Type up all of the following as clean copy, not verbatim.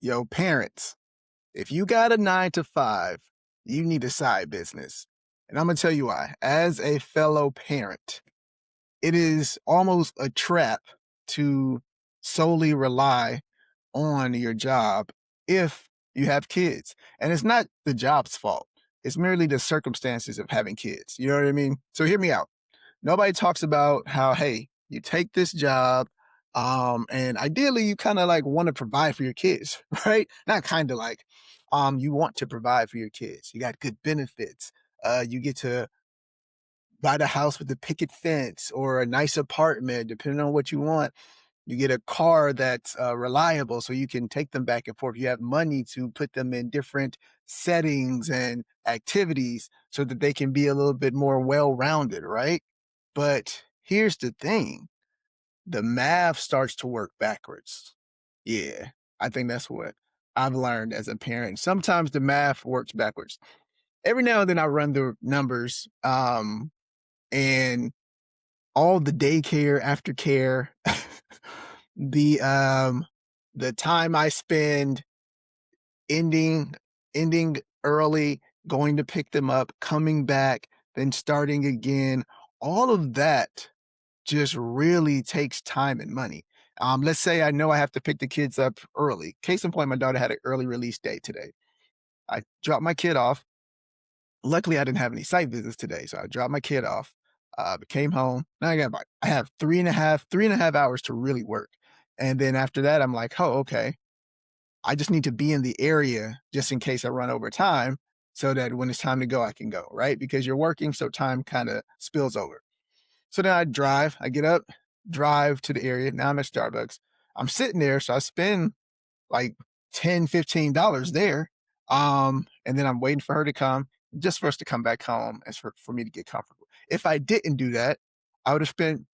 Yo, parents, if you got a 9 to 5, you need a side business. And I'm going to tell you why. As a fellow parent, it is almost a trap to solely rely on your job if you have kids. And it's not the job's fault, it's merely the circumstances of having kids. You know what I mean? So hear me out. Nobody talks about how, hey, you take this job, and ideally you kind of like want to provide for your kids, right? Not kind of like, you want to provide for your kids. You got good benefits. You get to buy the house with a picket fence or a nice apartment, depending on what you want. You get a car that's reliable so you can take them back and forth. You have money to put them in different settings and activities so that they can be a little bit more well rounded, right? But here's the thing, the math starts to work backwards. Yeah, I think that's what I've learned as a parent. Sometimes the math works backwards. Every now and then I run the numbers, and all the daycare, aftercare, the the time I spend ending ending early, going to pick them up, coming back, then starting again, all of that just really takes time and money. Let's say I know I have to pick the kids up early. Case in point, my daughter had an early release day today. I dropped my kid off. Luckily, I didn't have any site visits today, so I dropped my kid off. Came home. Now I have 3.5 hours to really work, and then after that, I'm like, oh, okay. I just need to be in the area just in case I run over time, so that when it's time to go, I can go. Right? Because you're working, so time kind of spills over. So then I drive, I get up, drive to the area. Now I'm at Starbucks. I'm sitting there, so I spend like $10, $15 there. And then I'm waiting for her to come, just for us to come back home and for me to get comfortable. If I didn't do that, I would have spent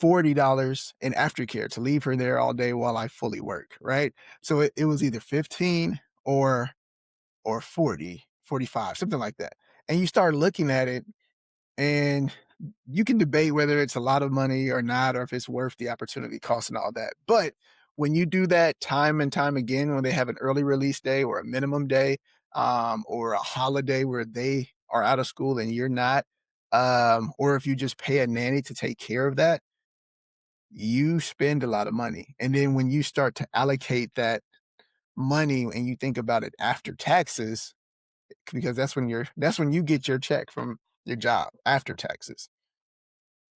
$40 in aftercare to leave her there all day while I fully work, right? So it was either 15 or 40, 45, something like that. And you start looking at it, and you can debate whether it's a lot of money or not, or if it's worth the opportunity cost and all that. But when you do that time and time again, when they have an early release day or a minimum day, or a holiday where they are out of school and you're not, or if you just pay a nanny to take care of that, you spend a lot of money. And then when you start to allocate that money and you think about it after taxes, because that's when you get your check from your job after taxes,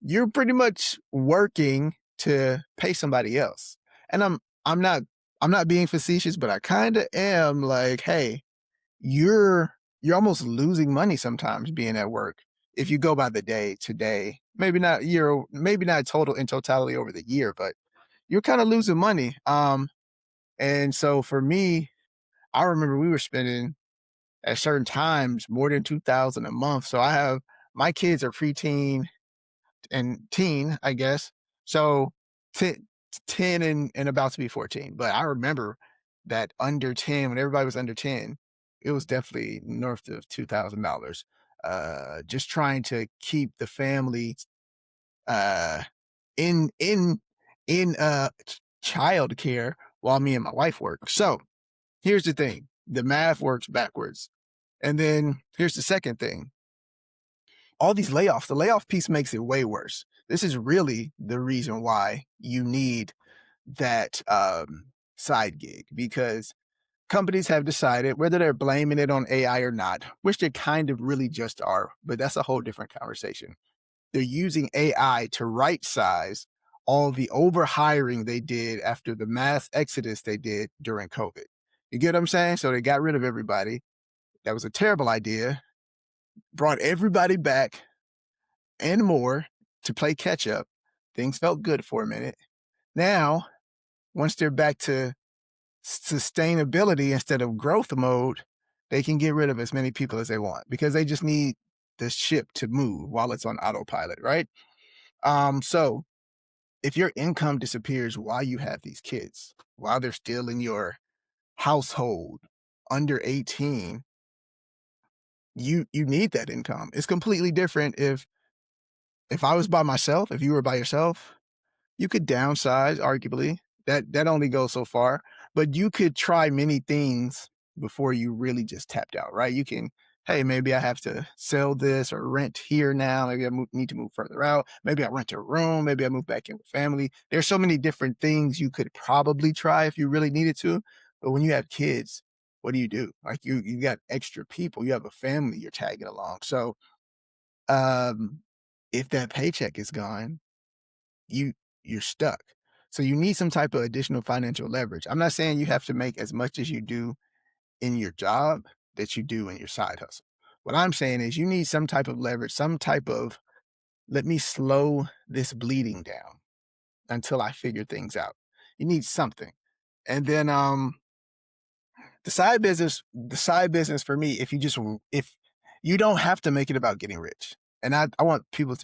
you're pretty much working to pay somebody else. And I'm not I'm not being facetious, but I kind of am. Like, hey, you're you're almost losing money sometimes being at work if you go by the day to day. Maybe not year, maybe not total in totality over the year, but you're kind of losing money. And so for me, I remember we were spending at certain times more than 2,000 a month. So I have my kids are preteen and teen, I guess. So 10, 10 and about to be 14. But I remember that under 10, when everybody was under 10, it was definitely north of $2,000. Just trying to keep the family uh in in in child care while me and my wife work. So here's the thing. The math works backwards. And then here's the second thing, all these layoffs, the layoff piece makes it way worse. This is really the reason why you need that side gig, because companies have decided, whether they're blaming it on AI or not, which they kind of really just are, but that's a whole different conversation. They're using AI to right size all the overhiring they did after the mass exodus they did during COVID. You get what I'm saying? So they got rid of everybody. That was a terrible idea. Brought everybody back and more to play catch up. Things felt good for a minute. Now, once they're back to sustainability instead of growth mode, they can get rid of as many people as they want because they just need the ship to move while it's on autopilot, right? So if your income disappears while you have these kids, while they're still in your household under 18, you need that income. It's completely different if I was by myself, if you were by yourself, you could downsize, arguably. That only goes so far. But you could try many things before you really just tapped out, right? You can, hey, maybe I have to sell this or rent here now. Maybe I need to move further out. Maybe I rent a room. Maybe I move back in with family. There's so many different things you could probably try if you really needed to. But when you have kids, what do? Like you got extra people. You have a family you're tagging along. So um, if that paycheck is gone, you you're stuck. So you need some type of additional financial leverage. I'm not saying you have to make as much as you do in your job that you do in your side hustle. What I'm saying is you need some type of leverage, some type of let me slow this bleeding down until I figure things out. You need something. And then the side business for me, if you don't have to make it about getting rich. And I want people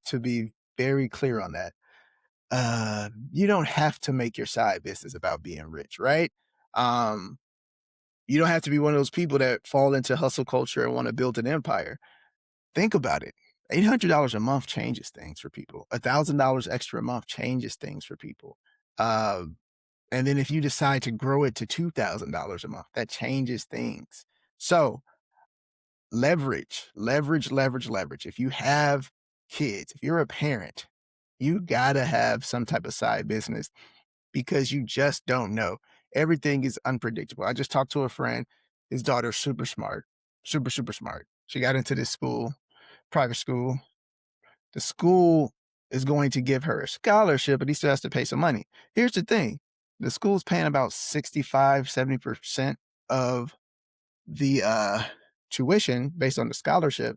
to be very clear on that. You don't have to make your side business about being rich, right? Um, you don't have to be one of those people that fall into hustle culture and want to build an empire. Think about it. $800 a month changes things for people. $1,000 extra a month changes things for people. Uh, and then if you decide to grow it to $2,000 a month, that changes things. So leverage. If you have kids, if you're a parent, you gotta have some type of side business because you just don't know. Everything is unpredictable. I just talked to a friend. His daughter's super smart, super smart. She got into this school, private school. The school is going to give her a scholarship, but he still has to pay some money. Here's the thing. The school's paying about 65, 70% of the tuition based on the scholarship.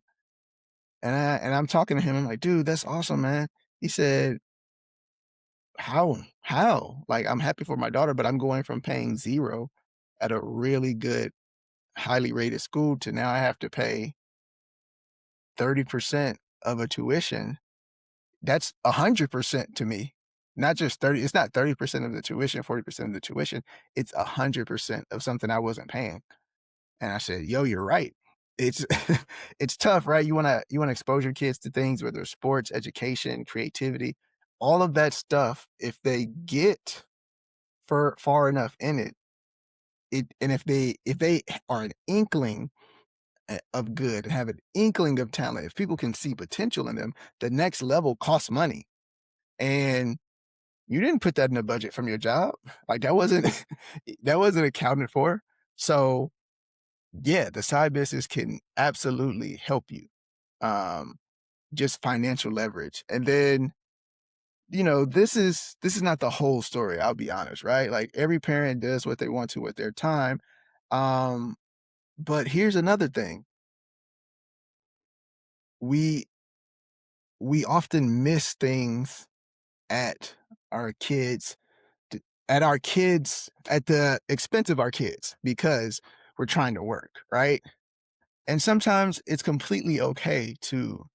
And I'm talking to him. I'm like, dude, that's awesome, man. He said, how? Like, I'm happy for my daughter, but I'm going from paying 0 at a really good, highly rated school to now I have to pay 30% of a tuition. That's 100% to me. Not just 30, it's not 30% of the tuition, 40% of the tuition. It's 100% of something I wasn't paying. And I said, "Yo, you're right." It's it's tough, right? You wanna expose your kids to things, whether it's sports, education, creativity, all of that stuff. If they get far enough in it, and if they are an inkling of good and have an inkling of talent, if people can see potential in them, the next level costs money, and you didn't put that in the budget from your job. Like that wasn't that wasn't accounted for. So yeah, the side business can absolutely help you. Um, just financial leverage. And then, this is not the whole story, I'll be honest, right? Like every parent does what they want to with their time. Um, but here's another thing. We we often miss things at our kids at the expense of our kids because we're trying to work, right? And sometimes it's completely okay to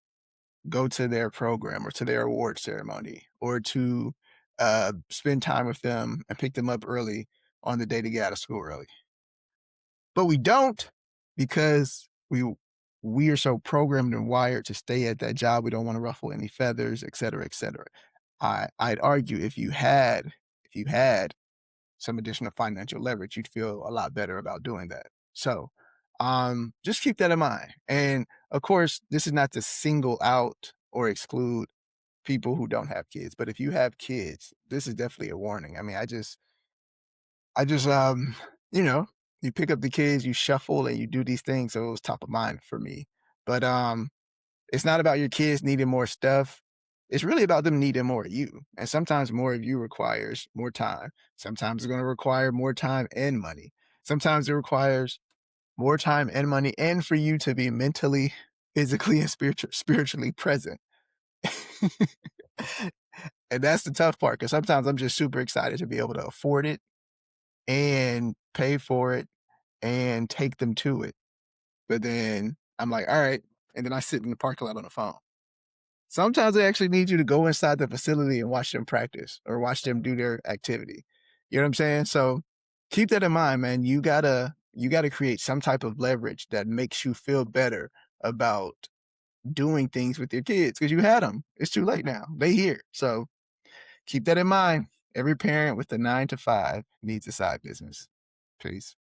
go to their program or to their award ceremony or to spend time with them and pick them up early on the day to get out of school early. But we don't because we are so programmed and wired to stay at that job. We don't want to ruffle any feathers, et cetera, et cetera. I'd argue if you had some additional financial leverage, you'd feel a lot better about doing that. So just keep that in mind. And of course, this is not to single out or exclude people who don't have kids, but if you have kids, this is definitely a warning. I mean, I just you know, you pick up the kids, you shuffle and you do these things. So it was top of mind for me. But it's not about your kids needing more stuff. It's really about them needing more of you. And sometimes more of you requires more time. Sometimes it's going to require more time and money. Sometimes it requires more time and money and for you to be mentally, physically, and spiritually present. And that's the tough part because sometimes I'm just super excited to be able to afford it and pay for it and take them to it. But then I'm like, all right. And then I sit in the parking lot on the phone. Sometimes they actually need you to go inside the facility and watch them practice or watch them do their activity. You know what I'm saying? So keep that in mind, man. You gotta create some type of leverage that makes you feel better about doing things with your kids because you had them. It's too late now. They here. So keep that in mind. Every parent with a 9 to 5 needs a side business. Peace.